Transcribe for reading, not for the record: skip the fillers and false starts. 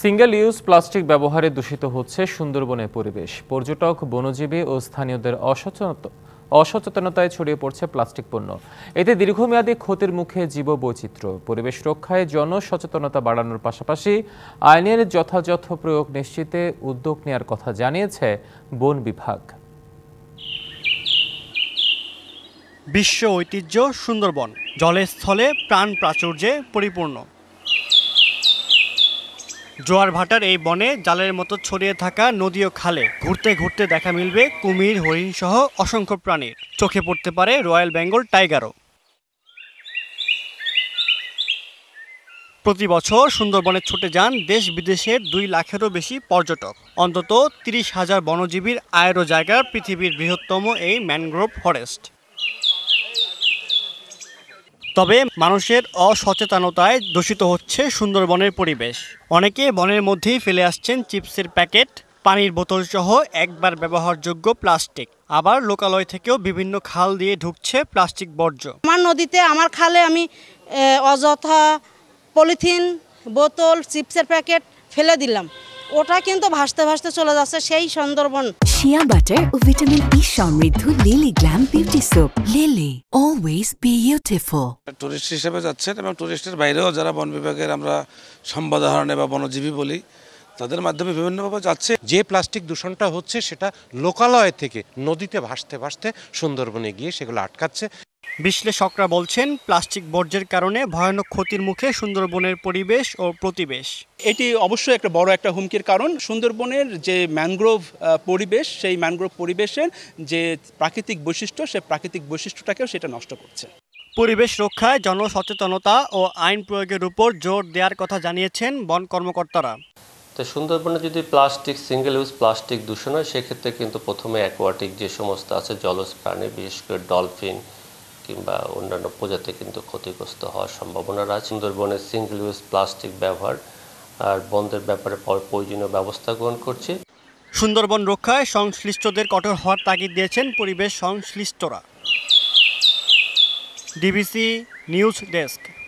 Single use plastic ব্যবহারে দূষিত হচ্ছে সুন্দরবনের পরিবেশ। পর্যটক, বনজীবী ও স্থানীয়দের অসচেতনতায় ছড়িয়ে পড়ছে প্লাস্টিক পণ্য। এতে দীর্ঘমেয়াদী ক্ষতির মুখে জীববৈচিত্র্য। পরিবেশ রক্ষায় জনসচেতনতা বাড়ানোর পাশাপাশি আইনের যথাযথ প্রয়োগ নিশ্চিতে উদ্যোগ নেওয়ার কথা জানিয়েছে বন বিভাগ। বিশ্ব ঐতিহ্য সুন্দরবন জলে স্থলে প্রাণ প্রাচুর্যে পরিপূর্ণ। জোয়ার ভাটার এই বনে জালের মতো ছড়িয়ে থাকা নদী ও খালে ঘুরতে ঘুরতে দেখা মিলবে কুমির, হরিণ সহ অসংখ্য প্রাণীর। চোখে পড়তে পারে রয়্যাল বেঙ্গল টাইগারও। প্রতি বছর সুন্দরবনে ছুটে যান দেশ বিদেশের 2 লাখেরও বেশি পর্যটক। অন্তত 30,000 বনজীবীর আয়েরও জায়গা পৃথিবীর বৃহত্তম এই ম্যানগ্রোভ ফরেস্ট। তবে মানুষের অসচেতনতায় দূষিত হচ্ছে সুন্দরবনের পরিবেশ। অনেকে বনের মধ্যেই ফেলে আসছেন চিপসের প্যাকেট, পানির বোতল সহ একবার ব্যবহারযোগ্য প্লাস্টিক। আবার লোকালয় থেকেও বিভিন্ন খাল দিয়ে ঢুকছে প্লাস্টিক বর্জ্য। আমার নদীতে, আমার খালে আমি অযথা পলিথিন, বোতল, চিপসের প্যাকেট ফেলে দিলাম। ওটা কিন্তু ভাসতে ভাসতে চলে যাচ্ছে সেই সুন্দরবন। শিয়া বাটার ও ভিটামিন ই সমৃদ্ধ lily glam beauty soap. Lily, always beautiful. Tourist হিসেবে যাচ্ছেন এবং টুরিস্টের বাইরেও যারা বন বিভাগের আমরা সম্পদাহরণে বা বনজীবী বলি, তাদের মাধ্যমে বিভিন্নভাবে যাচ্ছে। যে প্লাস্টিক দূষণটা হচ্ছে সেটা লোকালয় থেকে নদীতে ভাসতে ভাসতে সুন্দরবনে গিয়ে সেগুলো আটকাচ্ছে। বিশ্লেষকরা বলছেন প্লাস্টিক বর্জ্যের কারণে ভয়ানক ক্ষতির মুখে সুন্দরবনের পরিবেশ ও প্রতিবেশ। এটি অবশ্যই একটা বড় একটা হুমকির কারণ। সুন্দরবনের যে ম্যানগ্রোভ পরিবেশ, সেই ম্যানগ্রোভ পরিবেশের যে প্রাকৃতিক বৈশিষ্ট্য, সেই প্রাকৃতিক বৈশিষ্ট্যটাকেও সেটা নষ্ট করছে। পরিবেশ রক্ষায় জনসচেতনতা ও আইন প্রয়োগের উপর জোর দেওয়ার কথা জানিয়েছেন বন কর্মকর্তারা। তো সুন্দরবনে যদি প্লাস্টিক, সিঙ্গেল ইউজ প্লাস্টিক দূষণ হয়, সেক্ষেত্রে কিন্তু প্রথমে অ্যাকোয়াটিক যে সমস্ত আছে জলজ প্রাণী, বিশেষ করে ডলফিন কিংবা অন্যান্য প্রজাতি কিন্তু ক্ষতিগ্রস্ত হওয়ার সম্ভাবনা আছে। সুন্দরবনের সিঙ্গেল ইউজ প্লাস্টিক ব্যবহার আর বন্ধের ব্যাপারে প্রয়োজনীয় ব্যবস্থা গ্রহণ করছে। সুন্দরবন রক্ষায় সংশ্লিষ্টদের কঠোর হওয়ার তাগিদ দিয়েছেন পরিবেশ সংশ্লিষ্টরা। DBC news desk.